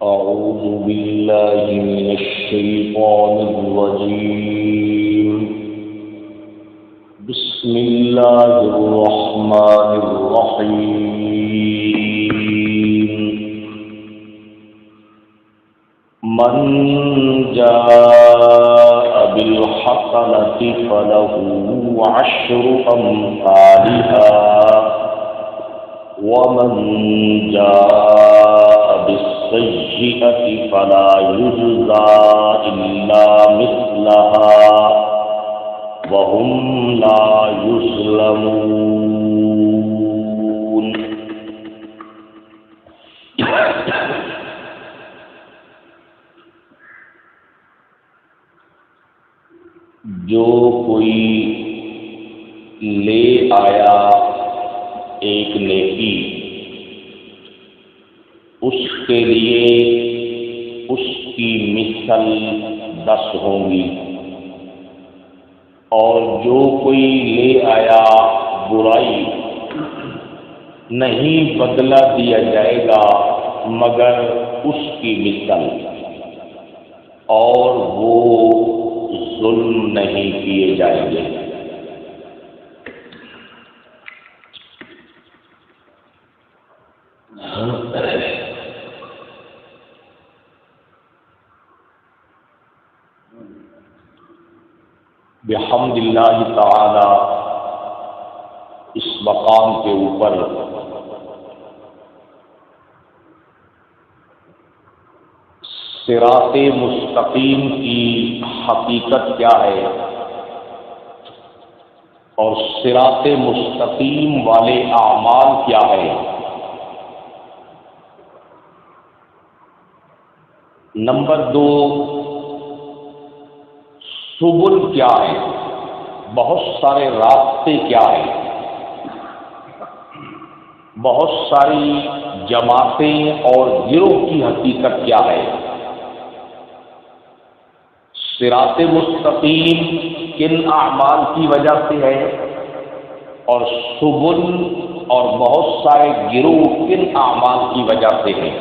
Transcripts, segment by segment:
أعوذ بالله من الشيطان الرجيم. بسم الله الرحمن الرحيم. من جاء بالحسنة فله عشر أمثالها ومن جاء بالسيئة فلا يجزى إلا مثلها وهم لا يظلمون. جو کوئی لے آیا ایک نیکی، اس کے لیے اس کی مثل 10 ہوں گی، اور جو کوئی لے آیا برائی، نہیں بدلہ دیا جائے گا مگر اس کی مثل، اور وہ ظلم نہیں کیے جائیں گے. بحمد اللہ تعالی اس مقام کے اوپر صراط مستقیم کی حقیقت کیا ہے اور صراط مستقیم والے اعمال کیا ہے. نمبر 2، سبل کیا ہے، بہت سارے راستے کیا ہیں، بہت ساری جماعتیں اور گروہ کی حقیقت کیا ہے. صراط مستقیم کن اعمال کی وجہ سے ہے اور سبل اور بہت سارے گروہ کن اعمال کی وجہ سے ہے.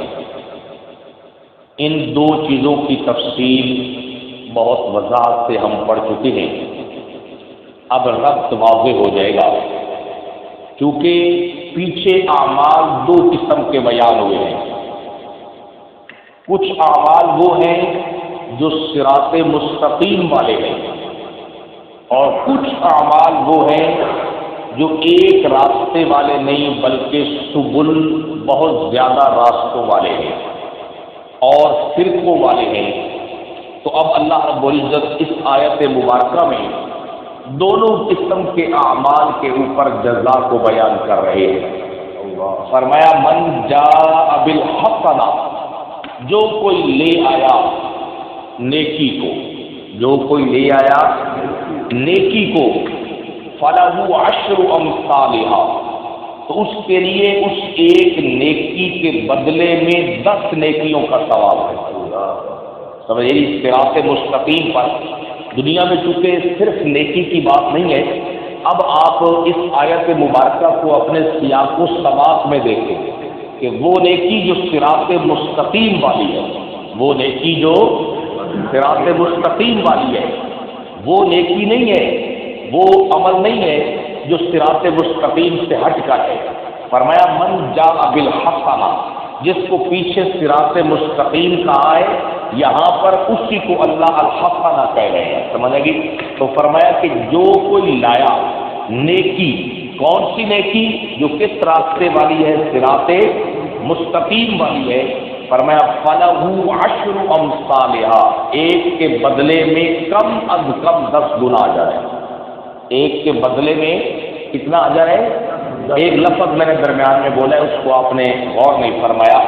ان 2 چیزوں کی تفصیل بہت وضاحت سے ہم پڑھ چکے ہیں. اب ربط واضح ہو جائے گا، کیونکہ پیچھے اعمال 2 قسم کے بیان ہوئے ہیں. کچھ اعمال وہ ہیں جو صراط مستقیم والے ہیں، اور کچھ اعمال وہ ہیں جو ایک راستے والے نہیں بلکہ سبل، بہت زیادہ راستوں والے ہیں اور فرقوں والے ہیں. تو اب اللہ رب العزت اس آیت مبارکہ میں دونوں قسم کے اعمال کے اوپر جزا کو بیان کر رہے ہیں. فرمایا من جاء بالحسنہ، جو کوئی لے آیا نیکی کو، جو کوئی لے آیا نیکی کو، فلہ عشر امثالھا، تو اس کے لیے اس ایک نیکی کے بدلے میں 10 نیکیوں کا ثواب ہے. سمجھے؟ صراط مستقیم پر دنیا میں چونکہ صرف نیکی کی بات نہیں ہے. اب آپ اس آیت مبارکہ کو اپنے سیاق و سباق میں دیکھیں کہ وہ نیکی جو صراط مستقیم والی ہے، وہ نیکی جو صراط مستقیم والی ہے، وہ نیکی نہیں ہے، وہ عمل نہیں ہے جو صراط مستقیم سے ہٹ کر ہے. فرمایا من جاء بالحسنہ، جس کو پیچھے صراط مستقیم کہا ہے، یہاں پر اسی کو اللہ الحسنہ کہہ رہے ہیں. سمجھ گی؟ تو فرمایا کہ جو کوئی لایا نیکی، کون سی نیکی؟ جو کس راستے والی ہے؟ صراط مستقیم والی ہے. فرمایا فلہ عشر امثالھا، ایک کے بدلے میں کم از کم 10 گنا اجر ہے. ایک کے بدلے میں کتنا اجر ہے؟ ایک لفظ میں نے درمیان میں بولا ہے، اس کو آپ نے غور نہیں فرمایا.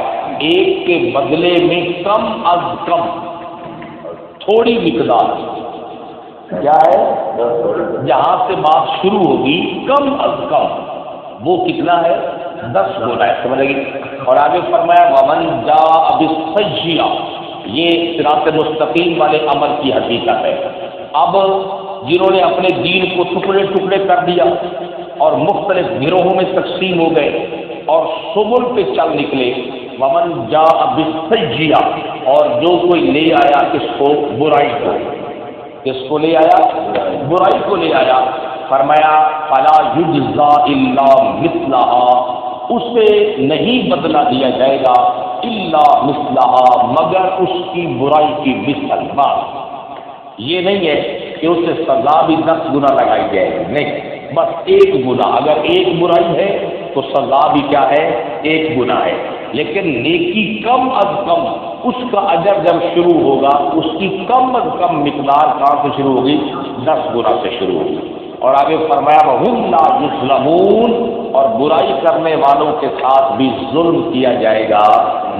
ایک کے بدلے میں کم از کم، تھوڑی مقدار کیا ہے؟ جہاں سے بات شروع ہوگی کم از کم وہ کتنا ہے؟ 10 گنا ہے. سمجھ گئی؟ اور آگے فرمایا ومن جاء بالسیئہ، یہ صراط مستقیم والے عمل کی حقیقت ہے. اب جنہوں نے اپنے دین کو ٹکڑے ٹکڑے کر دیا اور مختلف گروہوں میں تقسیم ہو گئے اور سبل پہ چل نکلے، ومن جاء بالسیئہ، اور جو کوئی لے آیا کس کو؟ برائی کو. کس کو لے آیا؟ برائی کو لے آیا. فرمایا فلا یجزا الا مثلها، اسے نہیں بدلہ دیا جائے گا الا مثلها، مگر اس کی برائی کی مثل. بات یہ نہیں ہے کہ اسے سزا بھی 10 گنا لگائی جائے گی، نہیں، بس ایک گنا. اگر ایک برائی ہے تو سزا بھی کیا ہے؟ ایک گنا ہے. لیکن نیکی کم از کم اس کا اجر جب شروع ہوگا، اس کی کم از کم مقدار کہاں سے شروع ہوگی؟ 10 گنا سے شروع ہوگی. اور آگے فرمایا وَهُمْ لَا يُظْلَمُونَ، اور برائی کرنے والوں کے ساتھ بھی ظلم کیا جائے گا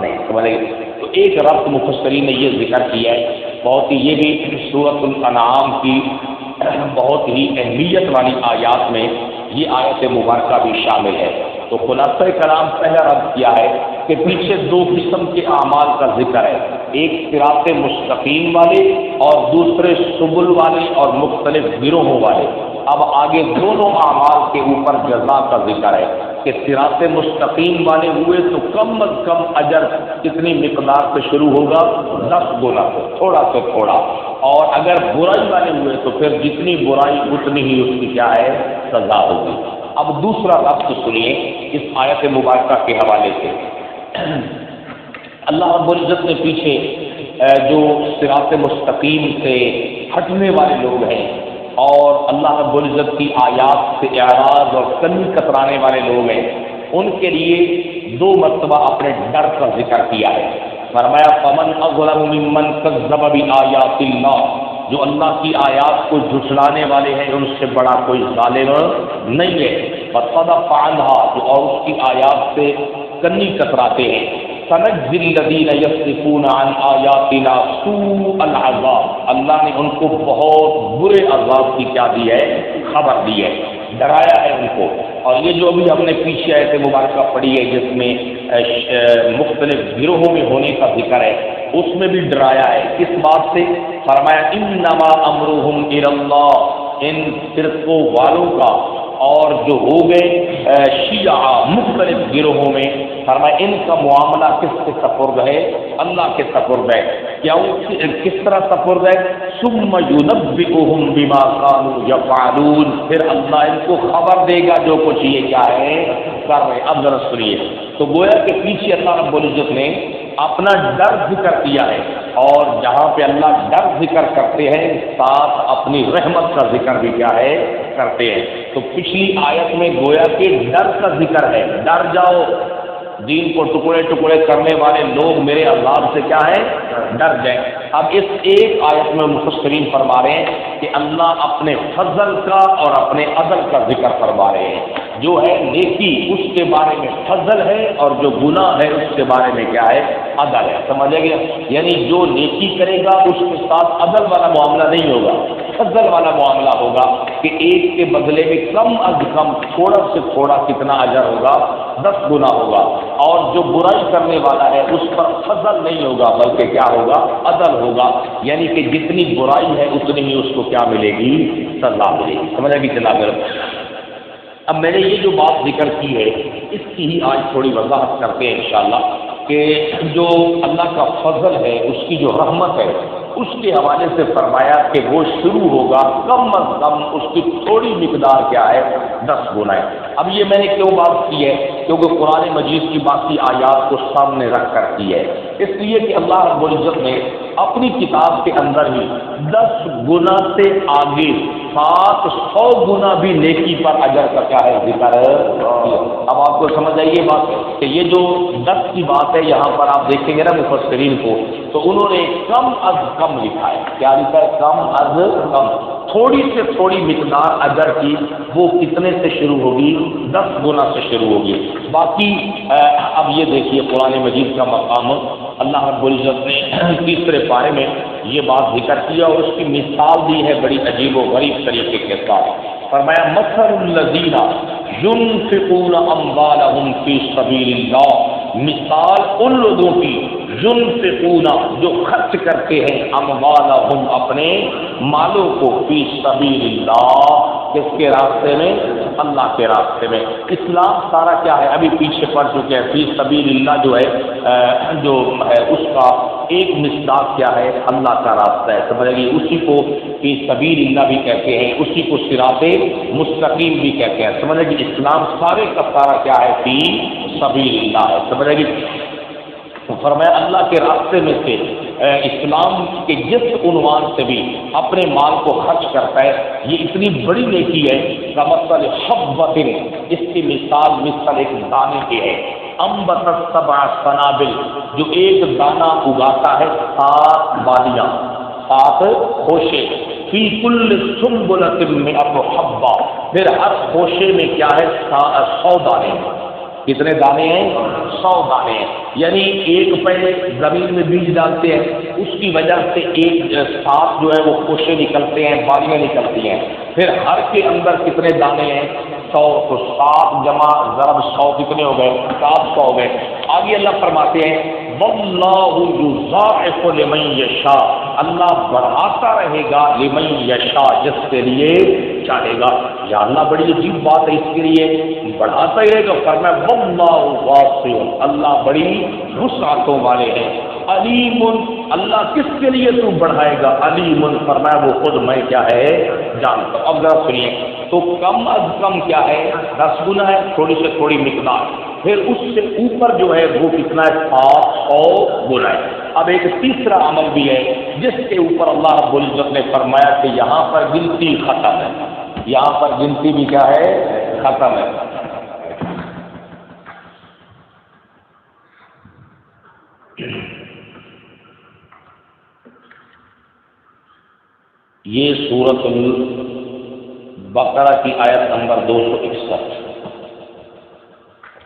نہیں. سمجھ گئے؟ تو ایک ربط مفسرین نے یہ ذکر کیا ہے بہت ہی، یہ بھی سورۃ الانعام کی بہت ہی اہمیت والی آیات میں یہ آیت مبارکہ بھی شامل ہے. تو خلاصہ کلام پہلا رد کیا ہے کہ پیچھے 2 قسم کے اعمال کا ذکر ہے، ایک صراط مستقیم والے اور دوسرے سبل والے اور مختلف گروہوں والے. اب آگے دونوں اعمال کے اوپر جزا کا ذکر ہے کہ صراط مستقیم والے ہوئے تو کم از کم اجر کتنی مقدار سے شروع ہوگا؟ 10 گنا سے، تھوڑا سے تھوڑا. اور اگر برائی والے ہوئے تو پھر جتنی برائی اتنی ہی اس کی کیا ہے؟ سزا ہوگی. اب دوسرا لفظ سنیے اس آیت مبارکہ کے حوالے سے. اللہ رب العزت نے پیچھے جو صراط مستقیم سے ہٹنے والے لوگ ہیں اور اللہ رب العزت کی آیات سے اعراض اور کنی کترانے والے لوگ ہیں، ان کے لیے 2 مرتبہ اپنے ڈر کا ذکر کیا ہے. فرمایا فمن اظلم ممن کذب بآیات اللہ، جو اللہ کی آیات کو جھٹلانے والے ہیں ان سے بڑا کوئی ظالم نہیں ہے. فصدق عنہا، جو اور اس کی آیات سے کنی کتراتے ہیں. سنجزی الذین یصدفون عن آیاتنا سوء العذاب، اللہ نے ان کو بہت برے عذاب کی کیا دی ہے؟ خبر دی ہے، ڈرایا ہے ان کو. اور یہ جو ابھی ہم نے پیچھے آیت مبارکہ پڑھی ہے جس میں مختلف گروہوں میں ہونے کا ذکر ہے، اس میں بھی ڈرایا ہے. کس بات سے؟ فرمایا انما امرهم الی اللہ، ان فرقوں والوں کا اور جو ہو گئے شیعہ مختلف گروہوں میں، فرمایا ان کا معاملہ کس کے سپرد ہے؟ اللہ کے سپرد ہے. کیا کس طرح سپرد ہے؟ ثم ينبئهم بما كانوا يفعلون، پھر اللہ ان کو خبر دے گا جو کچھ یہ کیا ہے کر رہے. اب ذرا سنیے، تو گویا کہ پیچھے اللہ رب العزت نے اپنا ڈر ذکر کیا ہے، اور جہاں پہ اللہ ڈر ذکر کرتے ہیں ساتھ اپنی رحمت کا ذکر بھی کیا ہے کرتے ہیں. تو پچھلی آیت میں گویا کہ ڈر کا ذکر ہے، ڈر جاؤ، دین کو ٹکڑے ٹکڑے کرنے والے لوگ میرے عذاب سے کیا ہے؟ ڈر جائیں. اب اس ایک آیت میں مفسرین فرما رہے ہیں کہ اللہ اپنے فضل کا اور اپنے عدل کا ذکر فرما رہے ہیں. جو ہے نیکی اس کے بارے میں فضل ہے اور جو گناہ ہے اس کے بارے میں کیا ہے؟ عدل ہے. سمجھے گیا؟ یعنی جو نیکی کرے گا اس کے ساتھ عدل والا معاملہ نہیں ہوگا، فضل والا معاملہ ہوگا کہ ایک کے بدلے میں کم از کم تھوڑا سے تھوڑا کتنا اجر ہوگا؟ 10 گنا ہوگا. اور جو برائی کرنے والا ہے اس پر فضل نہیں ہوگا بلکہ کیا ہوگا؟ عدل ہوگا. یعنی کہ جتنی برائی ہے اتنی ہی اس کو کیا ملے گی؟ سزا ملے گی. سمجھا کہ جناب؟ اب میں نے یہ جو بات ذکر کی ہے اس کی ہی آج تھوڑی وضاحت کرتے ہیں انشاءاللہ کہ جو اللہ کا فضل ہے، اس کی جو رحمت ہے، اس کے حوالے سے فرمایا کہ وہ شروع ہوگا کم از کم اس کی تھوڑی مقدار کیا ہے؟ 10 گنا ہے. اب یہ میں نے کیوں بات کی ہے؟ کیونکہ قرآن مجید کی باقی آیات کو سامنے رکھ کر کی ہے، اس لیے کہ اللہ رب العزت نے اپنی کتاب کے اندر ہی 10 گنا سے آگے 700 گنا بھی نیکی پر اجر کا کیا ہے ذکر ہے. اب آپ کو سمجھ آئیے بات کہ یہ جو 10 کی بات ہے یہاں پر آپ دیکھیں گے نا مفسرین کو، تو انہوں نے کم از کم لکھا ہے. کیا لکھا ہے؟ کم از کم، تھوڑی سے تھوڑی مقدار اجر کی وہ کتنے سے شروع ہوگی؟ 10 گنا سے شروع ہوگی. باقی اب یہ دیکھیے قرآن مجید کا مقام اللہ رب العزت نے 3 پارے میں یہ بات ذکر کیا اور اس کی مثال دی ہے بڑی عجیب و غریب طریقے کے ساتھ. فرمایا مثل الذین ينفقون اموالهم فی سبیل اللہ، مثال ان لوگوں کی ينفقون جو خرچ کرتے ہیں اموالہم اپنے مالوں کو فی سبیل اللہ کس کے راستے میں؟ اللہ کے راستے میں۔ اسلام سارا کیا ہے؟ ابھی پیچھے پڑ چکے ہیں۔ فی سبیل اللہ جو ہے اس کا ایک مصداق کیا ہے؟ اللہ کا راستہ ہے، سمجھ گئے؟ اسی کو فی سبیل اللہ بھی کہتے ہیں، اسی کو صراط مستقیم بھی کہتے ہیں، سمجھ گئے؟ اسلام سارے کا سارا کیا ہے؟ فی سبیل اللہ ہے، سمجھ گئے؟ فرمایا اللہ کے راستے میں سے اسلام کے جس عنوان سے بھی اپنے مال کو خرچ کرتا ہے یہ اتنی بڑی نیکی ہے کہ مثل حبۃ، اس کی مثال ایک دانے کی ہے، انبتت سبع سنابل، جو ایک دانہ اگاتا ہے 7 بالیاں، 7 خوشے، فی کل سنبلۃ مئۃ حبۃ، پھر ہر خوشے میں کیا ہے؟ 100 دانے۔ کتنے دانے ہیں؟ 100 دانے ہیں، یعنی ایک پہلے زمین میں بیج ڈالتے ہیں، اس کی وجہ سے ایک 7 جو ہے وہ خوشے نکلتے ہیں، بالیاں نکلتی ہیں، پھر ہر کے اندر کتنے دانے ہیں؟ 100، تو 7 جمع ضرب 100 کتنے ہو گئے؟ 700 ہو گئے۔ آگے اللہ فرماتے ہیں واللہ یضاعف لمن یشاء، اللہ بڑھاتا رہے گا لمن یشاء، جس کے لیے چاہے گا۔ یا اللہ بڑی عجیب بات ہے، اس کے لیے بڑھاتا ہی رہے گا۔ فرمایا واللہ واسع، اللہ بڑی وسعتوں والے ہیں۔ علیم، اللہ کس کے لیے تو بڑھائے گا؟ علیم، فرمایا وہ خود میں کیا ہے؟ جانتا ہوں۔ اب ذرا سنیے، تو کم از کم کیا ہے؟ 10 گنا ہے، تھوڑی سے تھوڑی مقدار، پھر اس سے اوپر جو ہے وہ کتنا ہے؟ 700 گنا ہے۔ اب ایک تیسرا عمل بھی ہے جس کے اوپر اللہ رب العزت نے فرمایا کہ یہاں پر گنتی ختم ہے، یہاں پر گنتی بھی کیا ہے؟ ختم ہے۔ یہ سورۃ البقرہ کی آیت نمبر 261۔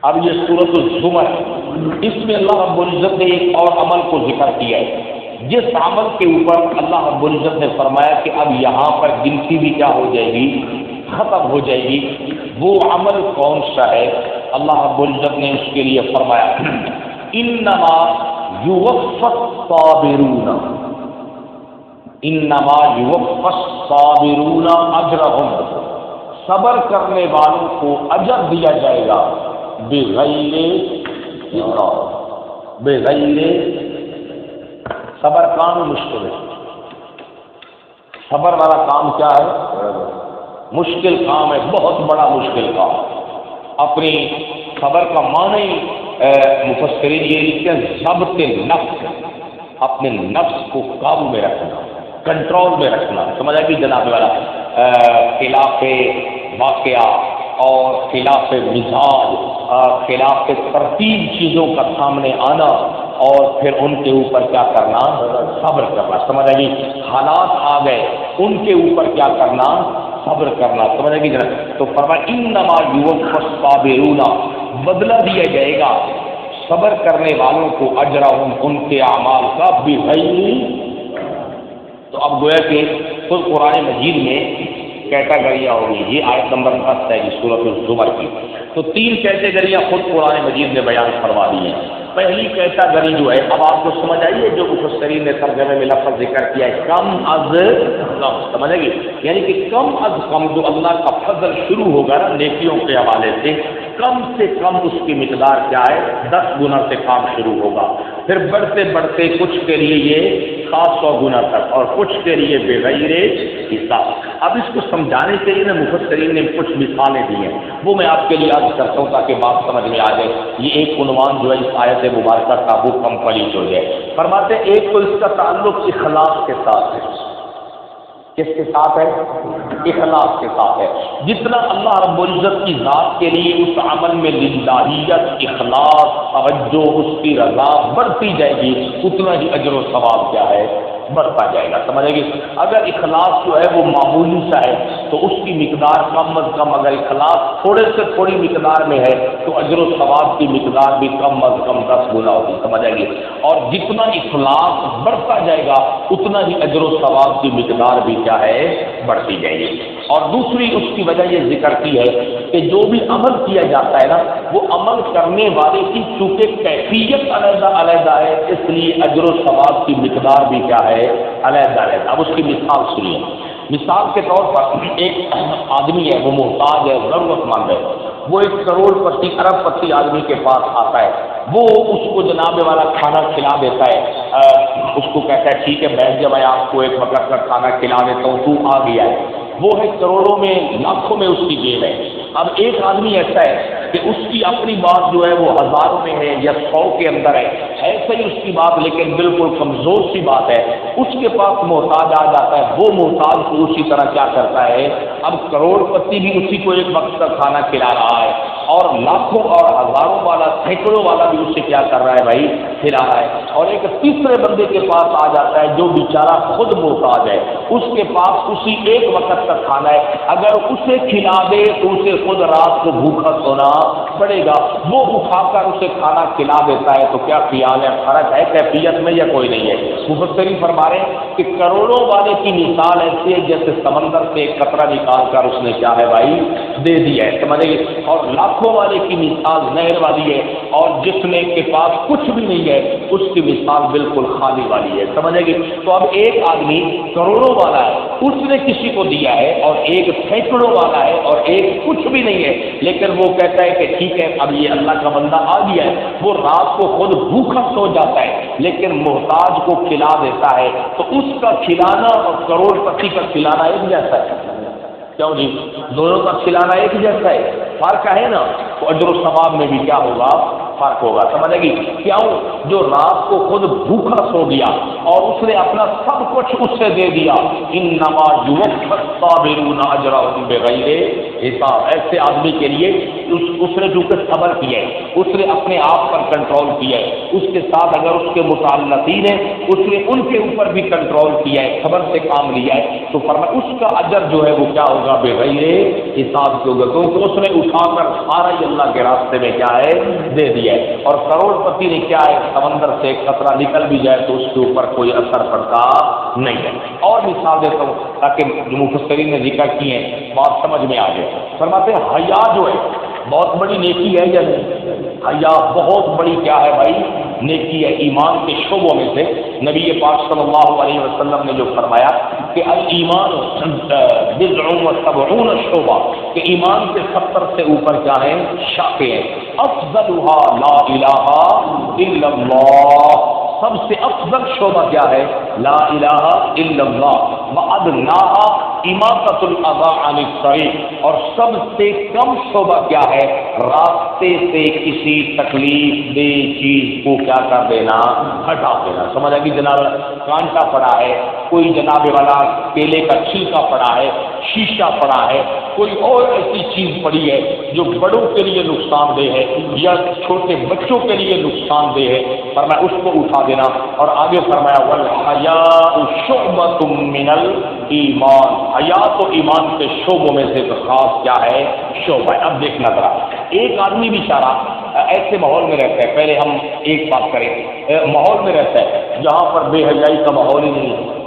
اب یہ سورۃ الزمر، اس میں اللہ رب العزت نے ایک اور عمل کو ذکر کیا ہے، جس عمل کے اوپر اللہ رب العزت نے فرمایا کہ اب یہاں پر گنتی بھی کیا ہو جائے گی؟ ختم ہو جائے گی۔ وہ عمل کون سا ہے؟ اللہ رب العزت نے اس کے لیے فرمایا انما یوفی الصابرون، انما یوفی الصابرون اجرہم، صبر کرنے والوں کو اجر دیا جائے گا بغیر حساب، بغیر صبر کام مشکل ہے، صبر والا کام کیا ہے؟ مشکل کام ہے، بہت بڑا مشکل کام۔ اپنی صبر کا معنی مفسرین یہ لکھتے ہیں ضبط نفس، اپنے نفس کو قابو میں رکھنا، کنٹرول میں رکھنا، سمجھا کہ جناب والا خلاف واقعہ اور خلاف مزاج، خلاف ترتیب چیزوں کا سامنے آنا اور پھر ان کے اوپر کیا کرنا؟ صبر کرنا، سمجھا کہ حالات آ گئے ان کے اوپر کیا کرنا؟ صبر کرنا، سمجھا کہ جناب۔ تو فرمایا انما یوفی الصابرون، بدلہ دیا جائے گا صبر کرنے والوں کو اجرہم، ان کے اعمال کا بغیر۔ تو اب گویا کہ خود قرآن مجید میں کیٹاگریاں ہوگی، یہ آیت نمبر 10 ہے یہ سورۃ الزمر کی۔ تو 3 کیٹیگریاں خود قرآن مجید نے بیان فرما دی ہیں۔ پہلی کیٹیگری جو ہے، اب آپ کو سمجھ آئیے جو مفسرین نے ترجمے میں لفظ ذکر کیا ہے، کم از کم، سمجھے گی؟ یعنی کہ کم از کم جو اللہ کا فضل شروع ہوگا نا نیکیوں کے حوالے سے کم اس کی مقدار کیا ہے؟ 10 گنا سے کام شروع ہوگا، پھر بڑھتے بڑھتے کچھ کے لیے یہ 700 گنا تک، اور کچھ کے لیے بغیر حساب۔ اب اس کو سمجھانے کے لیے نا مفسرین نے کچھ مثالیں دی ہیں، وہ میں آپ کے لیے عرض کرتا ہوں تاکہ بات سمجھ میں آ جائے۔ یہ ایک عنوان جو ہے اس آیت مبارکہ کا وہ کمپلیٹ ہو جائے۔ فرماتے ہیں ایک تو اس کا تعلق اخلاص کے ساتھ ہے۔ کس کے ساتھ ہے؟ اخلاص کے ساتھ ہے۔ جتنا اللہ رب العزت کی ذات کے لیے اس عمل میں للہیت، اخلاص، توجہ، اس کی رضا بڑھتی جائے گی، اتنا ہی اجر و ثواب کیا ہے؟ بڑھتا جائے گا، سمجھے گی؟ اگر اخلاص جو ہے وہ معمولی سا ہے تو اس کی مقدار کم از کم، اگر اخلاص تھوڑے سے تھوڑی مقدار میں ہے تو اجر و ثواب کی مقدار بھی کم از کم 10 گنا ہوگی، سمجھ آئے گی؟ اور جتنا اخلاص بڑھتا جائے گا اتنا ہی اجر و ثواب کی مقدار بھی کیا ہے، بڑھتی جائے گی۔ اور دوسری اس کی وجہ یہ ذکر کی ہے کہ جو بھی عمل کیا جاتا ہے نا، وہ عمل کرنے والے کی چونکہ کیفیت علیحدہ علیحدہ ہے، اس لیے اجر و ثواب کی مقدار بھی کیا ہے، علیحدہ علیحدہ۔ اب اس کی مثال سنیے۔ مثال کے طور پر ایک آدمی ہے، وہ محتاج ہے، ضرورت مند ہے، وہ ایک کروڑ پتی ارب پتی آدمی کے پاس آتا ہے، وہ اس کو جناب والا کھانا کھلا دیتا ہے، اس کو کہتا ہے ٹھیک ہے بیٹھ جا، میں آپ کو ایک وقت کا کھانا کھلا دیتا ہوں، تو آ گیا ہے۔ وہ ہے کروڑوں میں لاکھوں میں اس کی جیب ہے۔ اب ایک آدمی ایسا ہے کہ اس کی اپنی بات جو ہے وہ ہزاروں میں ہے یا 100 کے اندر ہے، ایسا ہی اس کی بات لیکن بالکل کمزور سی بات ہے، اس کے پاس محتاج آ جاتا ہے، وہ محتاج کو اسی طرح کیا کرتا ہے، اب کروڑ پتی بھی اسی کو ایک وقت کا کھانا کھلا رہا ہے، اور لاکھوں اور ہزاروں والا سینکڑوں والا بھی اسے کیا کر رہا ہے بھائی، کھلا رہا ہے۔ اور ایک تیسرے بندے کے پاس آ جاتا ہے جو بیچارہ خود محتاج ہے، اس کے پاس اسی ایک وقت کا کھانا ہے، اگر اسے کھلا دے تو اسے خود رات کو بھوکا سونا پڑے گا، وہ اٹھا کر اسے کھانا کھلا دیتا ہے، تو کیا خیال ہے، فرق ہے کیفیت میں یا کوئی نہیں ہے؟ مفسرین فرما رہے ہیں کہ کروڑوں والے کی مثال ایسی ہے جیسے سمندر سے ایک قطرہ نکال کر اس نے کیا ہے بھائی دے دیا ہے، سمجھے گی؟ اور لاکھوں والے کی مثال نہر والی ہے، اور جس نے کے پاس کچھ بھی نہیں ہے اس کی مثال بالکل خالی والی ہے، سمجھے گی؟ تو اب ایک آدمی کروڑوں والا ہے، اس نے کسی کو دیا ہے، اور ایک سینکڑوں والا ہے اور ایک کچھ بھی نہیں ہے، لیکن وہ کہتا ہے کہ ٹھیک ہے اب یہ اللہ کا بندہ آ گیا ہے، وہ رات کو خود بھوکا سو جاتا ہے لیکن محتاج کو کھلا دیتا ہے، تو اس کا کھلانا اور کروڑ پتی کا کھلانا ایک جیسا ہے؟ کیوں جی؟ دونوں کا کھلانا ایک جیسا ہے؟ فرق ہے نا؟ تو اجر و ثواب میں بھی کیا ہوگا، فرق ہوگا، سمجھے گی؟ کیوں؟ جو رات کو خود بھوکا سو گیا اور اس نے اپنا سب کچھ اس سے دے دیا، انما یوفی الصابرون اجرهم بغیر حساب، ایسے آدمی کے لیے اس نے جو کہ صبر کیا ہے، اس نے اپنے آپ پر کنٹرول کیا ہے، اس کے ساتھ اگر اس کے متعلقین ہیں اس نے ان کے اوپر بھی کنٹرول کیا ہے، صبر سے کام لیا ہے، تو فرمایا اس کا اجر جو ہے وہ کیا ہوگا، بغیر حساب کے ہوگا، کیونکہ اس نے اٹھا کر سارا ہی اللہ کے راستے میں کیا ہے دے دیا ہے۔ اور کروڑ پتی نے کیا ہے، سمندر سے ایک قطرہ نکل بھی جائے تو اس کے اوپر کوئی اثر پڑتا نہیں ہے۔ اور مثال دیتا ہوں تاکہ جو مفسرین نے ذکر کی ہیں بات سمجھ میں آ جائے۔ فرماتے ہیں حیا جو ہے بہت بڑی نیکی ہے یا نہیں؟ حیا بہت بڑی کیا ہے بھائی، نیکی ہے، ایمان کے شعبوں میں سے۔ نبی پاک صلی اللہ علیہ وسلم نے جو فرمایا کہ الایمان بضع و سبعون شعبہ، کہ ایمان کے 70 سے اوپر کیا ہیں، شاخیں ہیں، افضلها لا الہ الا اللہ، سب سے افضل شعبہ کیا ہے، لا الہ الا اللہ، وادناها اماطۃ الاذى عن الطریق، اور سب سے کم شعبہ کیا ہے، راستے سے کسی تکلیف دہ چیز کو کیا کر دینا، ہٹا دینا، سمجھ آئے گی؟ جناب کانٹا پڑا ہے، کوئی جناب والا کیلے کا چھلکا پڑا ہے، شیشہ پڑا ہے، کوئی اور ایسی چیز پڑی ہے جو بڑوں کے لیے نقصان دہ ہے یا چھوٹے بچوں کے لیے نقصان دہ ہے، فرمایا اس کو اٹھا دینا۔ اور آگے فرمایا والحیاء شعبۃ من الایمان، حیا تو ایمان کے شعبوں میں سے خاص کیا ہے، شعبہ ہے۔ اب دیکھنا ذرا، ایک آدمی بیچارہ ایسے ماحول میں رہتا ہے، پہلے ہم ایک بات کریں، ماحول میں رہتا ہے جہاں پر بے حیائی کا ماحول ہی نہیں ہے،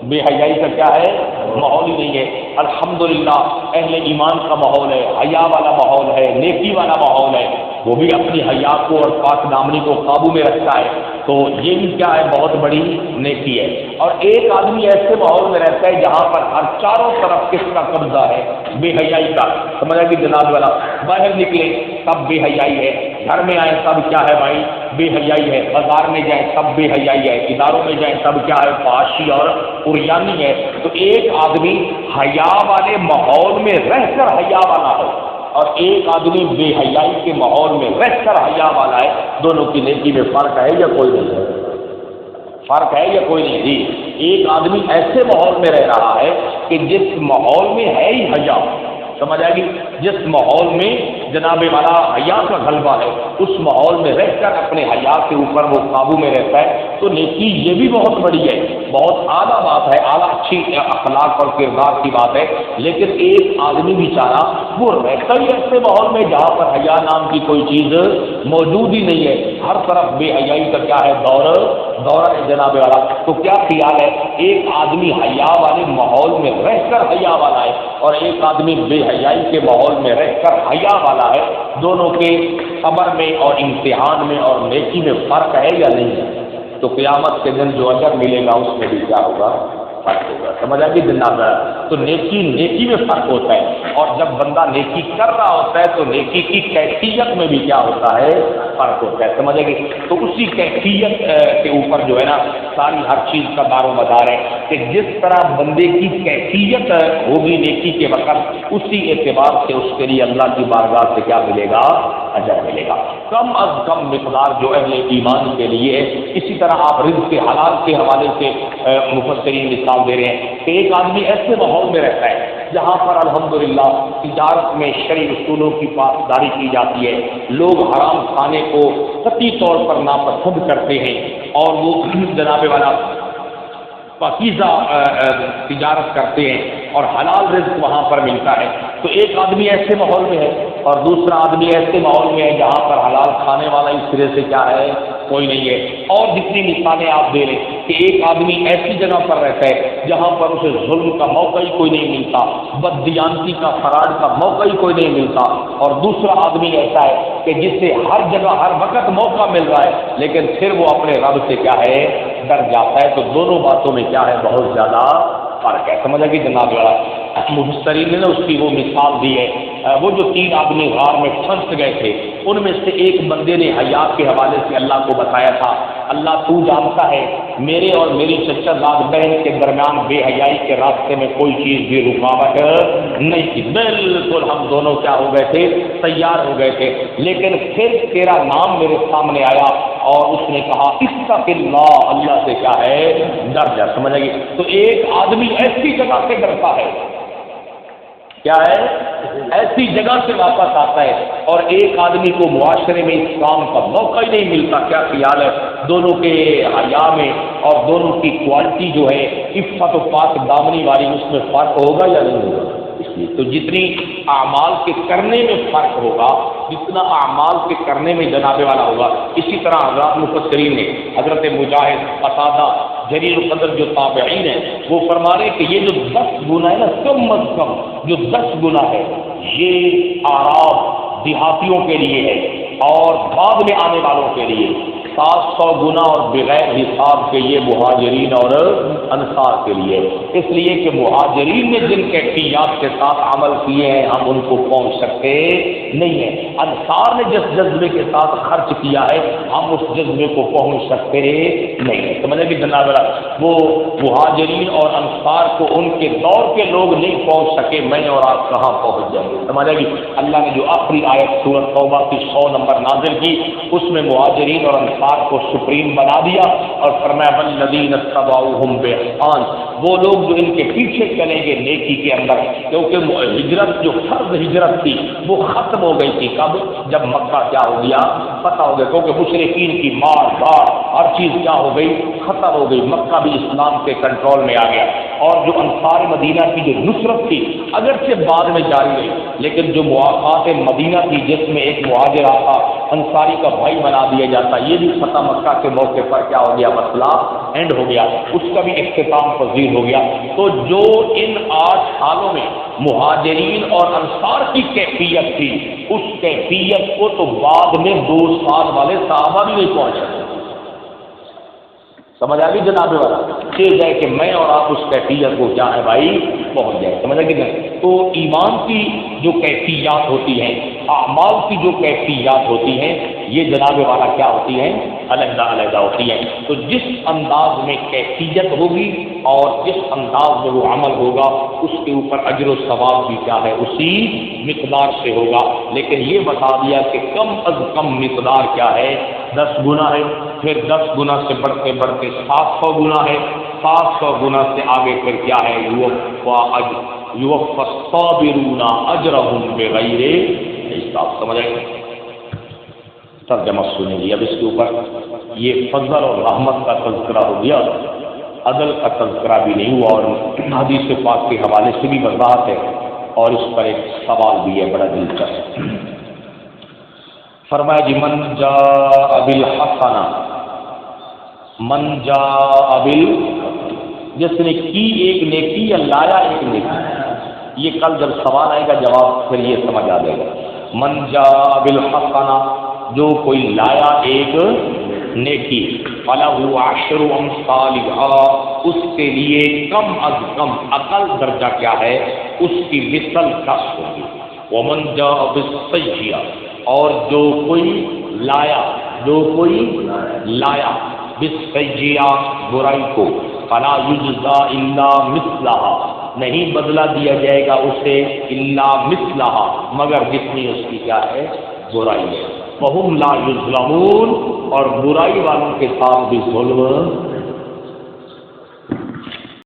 بے حیائی کا کیا ہے، ماحول ہی نہیں ہے۔ الحمدللہ اہل ایمان کا ماحول ہے، حیا والا ماحول ہے، نیکی والا ماحول ہے، وہ بھی اپنی حیا کو اور پاک دامنی کو قابو میں رکھتا ہے، تو یہ بھی کیا ہے، بہت بڑی نیکی ہے۔ اور ایک آدمی ایسے ماحول میں رہتا ہے جہاں پر ہر چاروں طرف کس کا قبضہ ہے، بے حیائی کا، سمجھا کہ جناب والا، باہر نکلے سب بے حیائی ہے، گھر میں آئے سب کیا ہے بھائی، بے حیائی ہے، بازار میں جائیں سب بے حیائی ہے، اداروں میں جائیں سب کیا ہے، فحاشی اور عریانی ہے۔ تو ایک آدمی حیا والے ماحول میں رہ کر حیا والا ہے اور ایک آدمی بے حیائی کے ماحول میں رہ کر حیا والا ہے، دونوں کی نیکی میں فرق ہے یا کوئی نہیں ہے؟ فرق ہے یا کوئی نہیں؟ جی، ایک آدمی ایسے ماحول میں رہ رہا ہے کہ جس ماحول میں ہے ہی حیا، سمجھ آئے گی؟ جس ماحول میں جناب والا حیا کا غلبہ ہے، اس ماحول میں رہ کر اپنے حیا کے اوپر وہ قابو میں رہتا ہے، تو نیکی یہ بھی بہت بڑی ہے، بہت اعلیٰ بات ہے، اعلیٰ اچھی اخلاق اور کردار کی بات ہے۔ لیکن ایک آدمی بیچارہ وہ رہتا ہی ایسے ماحول میں جہاں پر حیا نام کی کوئی چیز موجود ہی نہیں ہے، ہر طرف بے حیائی کا کیا ہے دورہ ہے جناب والا۔ تو کیا خیال ہے، ایک آدمی حیا والے ماحول میں رہ کر حیا والا ہے اور ایک آدمی بے حیائی کے ماحول میں رہ کر حیا والا ہے، دونوں کے صبر میں اور امتحان میں اور نیکی میں فرق ہے یا نہیں ہے؟ تو قیامت کے دن جو اجر ملے گا اس میں بھی کیا ہوگا؟ فرق ہوگا۔ سمجھ آئے گی جناب؟ تو نیکی میں فرق ہوتا ہے، اور جب بندہ نیکی کر رہا ہوتا ہے تو نیکی کی کیفیت میں بھی کیا ہوتا ہے؟ فرق ہوتا ہے۔ سمجھ آئے گی؟ تو اسی کیفیت کے اوپر جو ہے نا ساری ہر چیز کا دار و مدار ہے کہ جس طرح بندے کی کیفیت ہوگی نیکی کے وقت، اسی اعتبار سے اس کے لیے اللہ کی بارگاہ سے کیا ملے گا؟ اجر ملے گا۔ کم از کم مقدار جو اہل ایمان کے لیے ہے۔ اسی طرح آپ رزق کے حلال کے حوالے سے مفسرین مثال دے رہے ہیں کہ ایک آدمی ایسے ماحول میں رہتا ہے جہاں پر الحمدللہ تجارت میں شرعی اصولوں کی پاسداری کی جاتی ہے، لوگ حرام کھانے کو قطعی طور پر ناپسند کرتے ہیں اور وہ جناب والا پاکیزہ تجارت کرتے ہیں اور حلال رزق وہاں پر ملتا ہے۔ تو ایک آدمی ایسے ماحول میں ہے اور دوسرا آدمی ایسے ماحول میں ہے جہاں پر حلال کھانے والا اس سرے سے کیا ہے؟ کوئی نہیں ہے۔ اور جتنی مثالیں آپ دے رہے کہ ایک آدمی ایسی جگہ پر رہتا ہے جہاں پر اسے ظلم کا موقع ہی کوئی نہیں ملتا، بددیانتی کا، فراڈ کا موقع ہی کوئی نہیں ملتا، اور دوسرا آدمی ایسا ہے کہ جسے ہر جگہ ہر وقت موقع مل رہا ہے لیکن پھر وہ اپنے رب سے کیا ہے؟ ڈر جاتا ہے۔ تو دونوں باتوں میں کیا ہے؟ بہت زیادہ فرق ہے۔ سمجھ آئے گی جناب؟ مفسرین نے اس کی وہ مثال دی ہے، وہ جو 3 آدمی غار میں پھنس گئے تھے، ان میں سے ایک بندے نے حیا کے حوالے سے اللہ کو بتایا تھا، اللہ تو جانتا ہے میرے اور میری چچا زاد بہن کے درمیان بے حیائی کے راستے میں کوئی چیز بھی رکاوٹ نہیں تھی، بالکل ہم دونوں کیا ہو گئے تھے؟ تیار ہو گئے تھے۔ لیکن پھر تیرا نام میرے سامنے آیا اور اس نے کہا اتق اللہ، اللہ سے کیا ہے؟ ڈر جا۔ سمجھ آئے گی؟ تو ایک آدمی ایسی جگہ سے ڈرتا ہے، کیا ہے؟ ایسی جگہ سے واپس آتا ہے، اور ایک آدمی کو معاشرے میں اس کام کا موقع ہی نہیں ملتا۔ کیا خیال ہے؟ دونوں کے حیا میں اور دونوں کی کوالٹی جو ہے عفت و پاک دامنی والی، اس میں فرق ہوگا یا نہیں ہوگا؟ اس لیے تو جتنی اعمال کے کرنے میں فرق ہوگا، جتنا اعمال کے کرنے میں جناب والا ہوگا، اسی طرح حضرات مفسرین نے حضرت مجاہد، قتادہ، جریر القدر جو تابعین ہیں، وہ فرما رہے کہ یہ جو 10 گنا ہے نا، کم از کم جو 10 گنا ہے، یہ اعراب دیہاتیوں کے لیے ہے اور بعد میں آنے والوں کے لیے 700 گنا اور بغیر حساب کے یہ مہاجرین اور انصار کے لیے۔ اس لیے کہ مہاجرین نے جن کیفیات کے ساتھ عمل کیے ہیں ہم ان کو پہنچ سکتے نہیں ہیں، انصار نے جس جذبے کے ساتھ خرچ کیا ہے ہم اس جذبے کو پہنچ سکتے نہیں ہیں۔ سمجھے کہ جناب وہ مہاجرین اور انصار کو ان کے دور کے لوگ نہیں پہنچ سکے، میں اور آپ کہاں پہنچ جائیں گے؟ سمجھے کہ اللہ نے جو آخری آیت سورۃ توبہ کی 100 نمبر نازل کی، اس میں مہاجرین اور کو سپریم بنا دیا اور فرمایا والذین اتبعوہم بإحسان، وہ لوگ جو ان کے پیچھے چلیں گے نیکی کے اندر، کیونکہ ہجرت جو فرض ہجرت تھی وہ ختم ہو گئی تھی۔ کب؟ جب مکہ کیا ہو گیا؟ فتح ہو گیا، کیونکہ مشرکین کی مار دار ہر چیز کیا ہو گئی؟ ختم ہو گئی، مکہ بھی اسلام کے کنٹرول میں آ گیا۔ اور جو انصار مدینہ کی جو نصرت تھی اگرچہ بعد میں جاری رہی، لیکن جو مواقعات مدینہ کی جس میں ایک مہاجر آتا انصاری کا بھائی بنا دیا جاتا، یہ بھی فتح مکہ کے موقع پر کیا ہو گیا؟ مسئلہ اینڈ ہو گیا، اس کا بھی اختتام پذیر ہو گیا۔ تو جو ان 8 سالوں میں مہاجرین اور انصار کی کیفیت تھی، اس کیفیت کو تو بعد میں 2 سال والے صحابہ بھی نہیں پہنچ سکتے۔ سمجھ آ گئی جناب والا؟ یہ جائے کہ میں اور آپ اس کیفیت کو کیا ہے بھائی پہنچ جائے۔ سمجھ آ گئی؟ تو ایمان کی جو کیفیات ہوتی ہیں، اعمال کی جو کیفیات ہوتی ہیں، یہ جناب والا کیا ہوتی ہیں؟ علیحدہ علیحدہ ہوتی ہیں۔ تو جس انداز میں کیفیت ہوگی اور جس انداز میں وہ عمل ہوگا، اس کے اوپر اجر و ثواب بھی کیا ہے؟ اسی مقدار سے ہوگا۔ لیکن یہ بتا دیا کہ کم از کم مقدار کیا ہے؟ 10 گنا ہے، پھر 10 گنا سے بڑھتے بڑھتے 700 گنا ہے، 700 گنا سے آگے پھر کیا ہے؟ یوفى الصابرون اجرهم بغیر حساب۔ سمجھ آئے؟ ترجمہ سنیں گے اب اس کے اوپر۔ یہ فضل اور رحمت کا تذکرہ ہو گیا، عدل کا تذکرہ بھی نہیں ہوا، اور حدیث پاک کے حوالے سے بھی وضاحت ہے، اور اس پر ایک سوال بھی ہے بڑا دلچسپ۔ فرمایا جی من جاء بالحسنہ، من جاء بال، جس نے کی ایک نیکی یا لایا ایک نیکی، یہ کل جب سوال آئے گا جواب پھر یہ سمجھ آ جائے گا۔ من جاء بالحسنہ، جو کوئی لایا ایک نیکی، فلہ عشر امثالھا، اس کے لیے کم از کم اقل درجہ کیا ہے، اس کی مثل 10 ہوگی۔ ومن جاء بالسیئہ، اور جو کوئی لایا بالسیئہ برائی کو، فلا یجزا الا مثلھا، نہیں بدلہ دیا جائے گا اسے الا مثلھا، مگر جتنی اس کی کیا ہے برائی ہے۔ وہم لا یظلمون، اور برائی والوں کے ساتھ بھی ظلم